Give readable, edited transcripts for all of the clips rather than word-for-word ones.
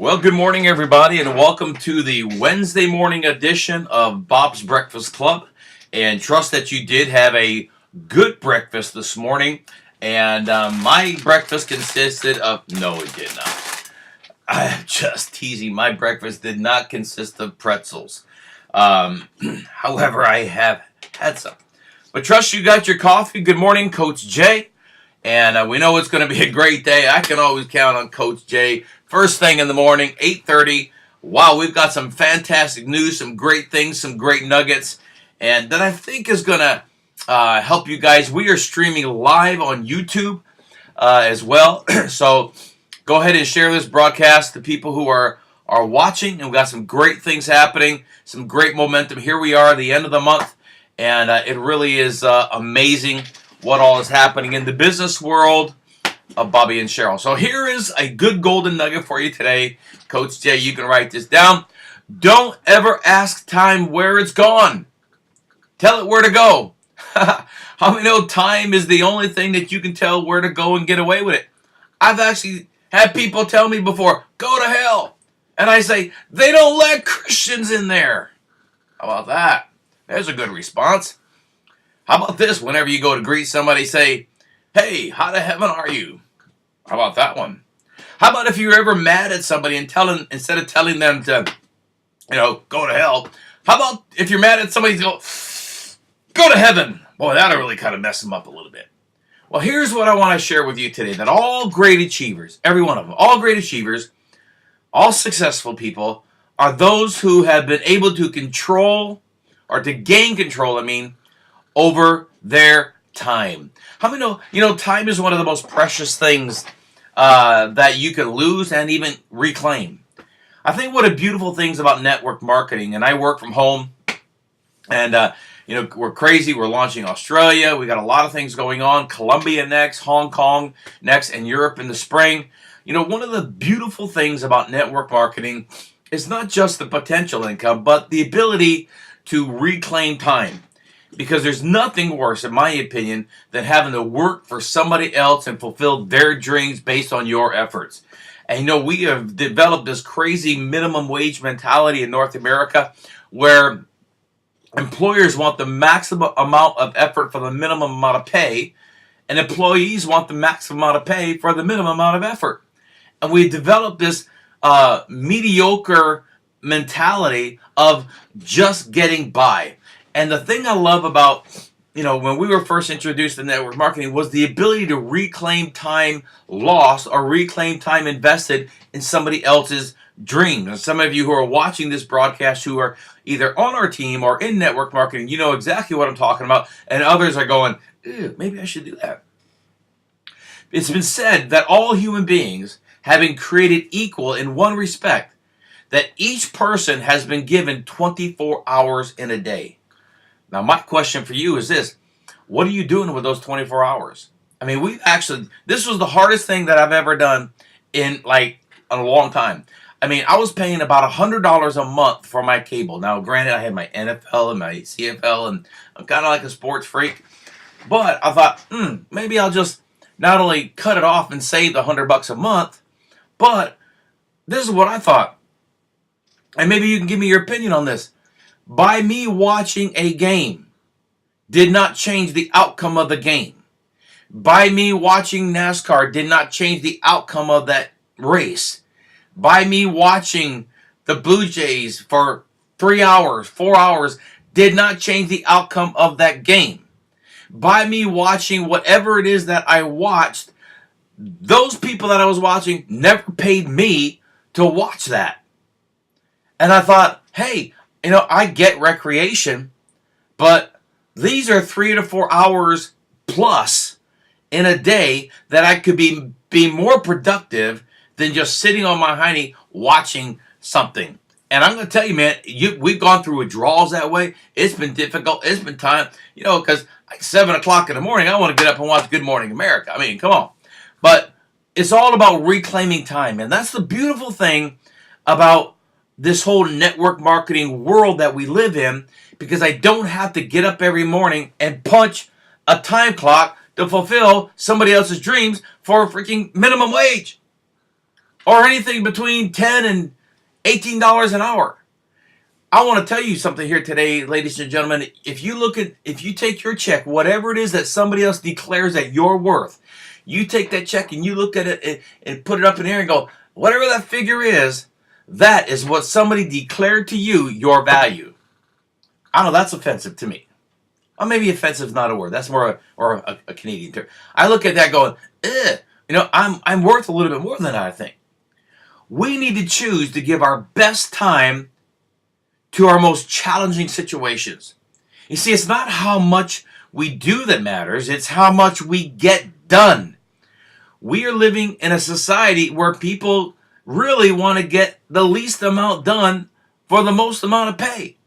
Well, good morning, everybody, and welcome to the Wednesday morning edition of Bob's Breakfast Club. And trust that you did have a good breakfast this morning. And my breakfast consisted of. No, it did not. I'm just teasing. My breakfast did not consist of pretzels. However, I have had some. But trust you got your coffee. Good morning, Coach Jay. And we know it's going to be a great day. I can always count on Coach Jay. First thing in the morning, 8:30. Wow, we've got some fantastic news, some great things, some great nuggets. And that I think is going to help you guys. We are streaming live on YouTube as well. So go ahead and share this broadcast to people who are watching. And we've got some great things happening, some great momentum. Here we are at the end of the month. And it really is amazing what all is happening in the business world of Bobby and Cheryl. So here is a good golden nugget for you today. Coach Jay, you can write this down. Don't ever ask time where it's gone. Tell it where to go. How many know time is the only thing that you can tell where to go and get away with it? I've actually had people tell me before, go to hell. And I say, they don't let Christians in there. How about that? There's a good response. How about this? Whenever you go to greet somebody, say, hey, how to heaven are you? How about that one? How about if you're ever mad at somebody and instead of telling them to, go to hell, how about if you're mad at somebody, go to heaven? Boy, that'll really kind of mess them up a little bit. Well, here's what I want to share with you today, that all great achievers, every one of them, all great achievers, all successful people, are those who have been able to control, or to gain control, over their time. How many know, time is one of the most precious things that you can lose and even reclaim. I think one of the beautiful things about network marketing, and I work from home, and we're crazy. We're launching Australia. We got a lot of things going on. Colombia next, Hong Kong next, and Europe in the spring. One of the beautiful things about network marketing is not just the potential income, but the ability to reclaim time. Because there's nothing worse, in my opinion, than having to work for somebody else and fulfill their dreams based on your efforts. And we have developed this crazy minimum wage mentality in North America where employers want the maximum amount of effort for the minimum amount of pay, and employees want the maximum amount of pay for the minimum amount of effort. And we developed this mediocre mentality of just getting by. And the thing I love about, when we were first introduced to network marketing was the ability to reclaim time lost or reclaim time invested in somebody else's dreams. And some of you who are watching this broadcast who are either on our team or in network marketing, you know exactly what I'm talking about. And others are going, maybe I should do that. It's been said that all human beings have been created equal in one respect, that each person has been given 24 hours in a day. Now, my question for you is this. What are you doing with those 24 hours? This was the hardest thing that I've ever done in a long time. I was paying about $100 a month for my cable. Now, granted, I had my NFL and my CFL, and I'm kind of like a sports freak. But I thought, maybe I'll just not only cut it off and save the $100 a month, but this is what I thought. And maybe you can give me your opinion on this. By me watching a game did not change the outcome of the game. By me watching NASCAR did not change the outcome of that race. By me watching the Blue Jays for 3 hours, 4 hours, did not change the outcome of that game. By me watching whatever it is that I watched, those people that I was watching never paid me to watch that. And I thought, hey, I get recreation, but these are 3 to 4 hours plus in a day that I could be more productive than just sitting on my hiney watching something. And I'm going to tell you, man, we've gone through withdrawals that way. It's been difficult. It's been time, because 7 o'clock in the morning, I want to get up and watch Good Morning America. Come on. But it's all about reclaiming time. And that's the beautiful thing about this whole network marketing world that we live in, because I don't have to get up every morning and punch a time clock to fulfill somebody else's dreams for a freaking minimum wage. or anything between $10 and $18 an hour. I want to tell you something here today, ladies and gentlemen. If you take your check, whatever it is that somebody else declares that you're worth, you take that check and you look at it and put it up in the air and go, whatever that figure is, that is what somebody declared to you your value. I know that's offensive to me. Or maybe offensive is not a word. That's more a Canadian term. I look at that going, ugh. I'm worth a little bit more than that, I think. We need to choose to give our best time to our most challenging situations. You see, it's not how much we do that matters, it's how much we get done. We are living in a society where people really want to get the least amount done for the most amount of pay.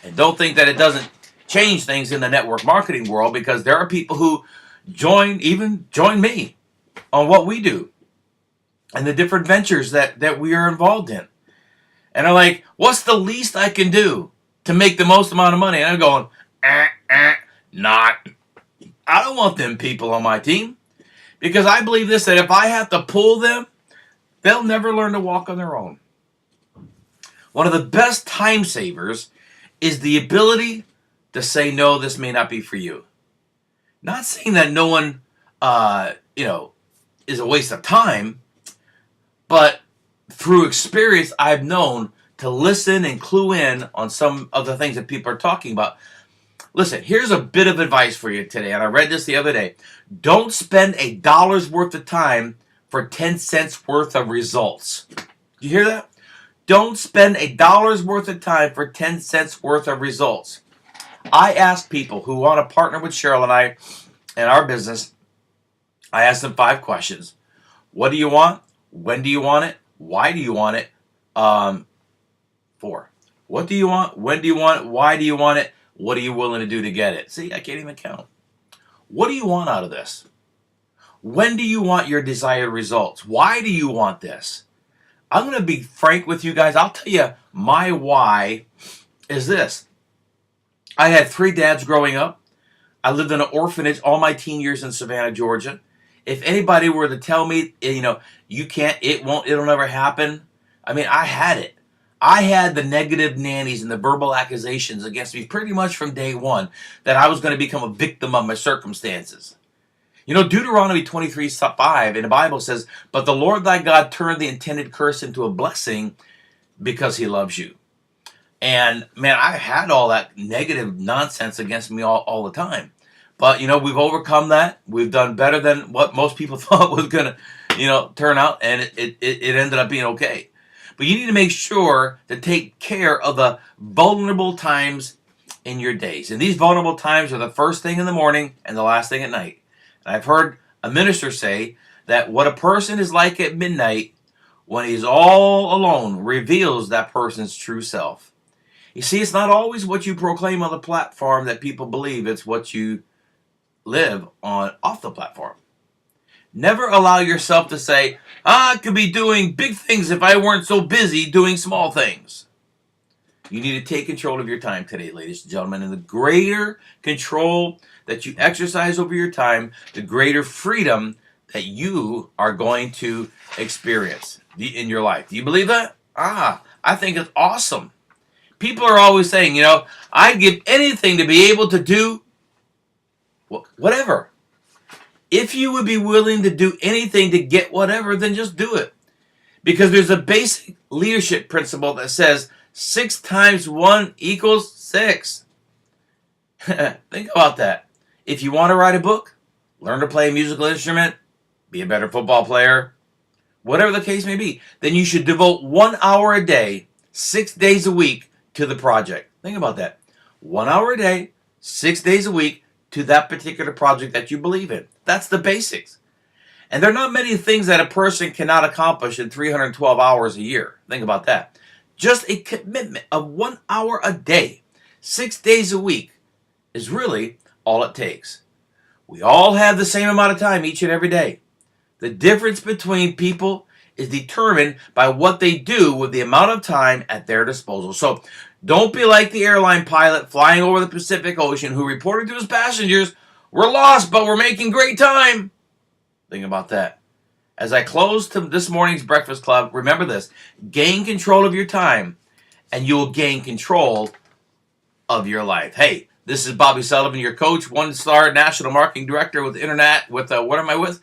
And don't think that it doesn't change things in the network marketing world, because there are people who join me on what we do and the different ventures that we are involved in. And I'm like, what's the least I can do to make the most amount of money? And I'm going, not. I don't want them people on my team, because I believe this, that if I have to pull them, they'll never learn to walk on their own. One of the best time savers is the ability to say, no, this may not be for you. Not saying that no one, is a waste of time, but through experience, I've known to listen and clue in on some of the things that people are talking about. Listen, here's a bit of advice for you today, and I read this the other day. Don't spend $1 worth of time for 10 cents worth of results. Do you hear that? Don't spend $1 worth of time for 10 cents worth of results. I ask people who want to partner with Cheryl and I in our business, I ask them 5 questions. What do you want? When do you want it? Why do you want it? 4. What do you want? When do you want it? Why do you want it? What are you willing to do to get it? See, I can't even count. What do you want out of this? When do you want your desired results? Why do you want this? I'm going to be frank with you guys. I'll tell you my why is this. I had 3 dads growing up. I lived in an orphanage all my teen years in Savannah, Georgia. If anybody were to tell me, you can't, it'll never happen. I mean, I had it. I had the negative nannies and the verbal accusations against me pretty much from day one that I was going to become a victim of my circumstances. Deuteronomy 23:5 in the Bible says, but the Lord thy God turned the intended curse into a blessing because he loves you. And man, I had all that negative nonsense against me all the time. But, we've overcome that. We've done better than what most people thought was going to, turn out. And it ended up being okay. But you need to make sure to take care of the vulnerable times in your days. And these vulnerable times are the first thing in the morning and the last thing at night. And I've heard a minister say that what a person is like at midnight when he's all alone reveals that person's true self. You see, it's not always what you proclaim on the platform that people believe. It's what you live on off the platform. Never allow yourself to say, I could be doing big things if I weren't so busy doing small things. You need to take control of your time today, ladies and gentlemen. And the greater control that you exercise over your time, the greater freedom that you are going to experience in your life. Do you believe that? I think it's awesome. People are always saying, I'd give anything to be able to do whatever. If you would be willing to do anything to get whatever, then just do it. Because there's a basic leadership principle that says 6 times 1 equals 6. Think about that. If you want to write a book, learn to play a musical instrument, be a better football player, whatever the case may be, then you should devote 1 hour a day, 6 days a week to the project. Think about that. 1 hour a day, 6 days a week to that particular project that you believe in. That's the basics. And there are not many things that a person cannot accomplish in 312 hours a year. Think about that. Just a commitment of 1 hour a day, 6 days a week is really all it takes. We all have the same amount of time each and every day. The difference between people is determined by what they do with the amount of time at their disposal. So don't be like the airline pilot flying over the Pacific Ocean who reported to his passengers, we're lost, but we're making great time. Think about that. As I close to this morning's Breakfast Club, remember this: gain control of your time, and you will gain control of your life. Hey, this is Bobby Sullivan, your coach, one-star national marketing director with Internet. With what am I with?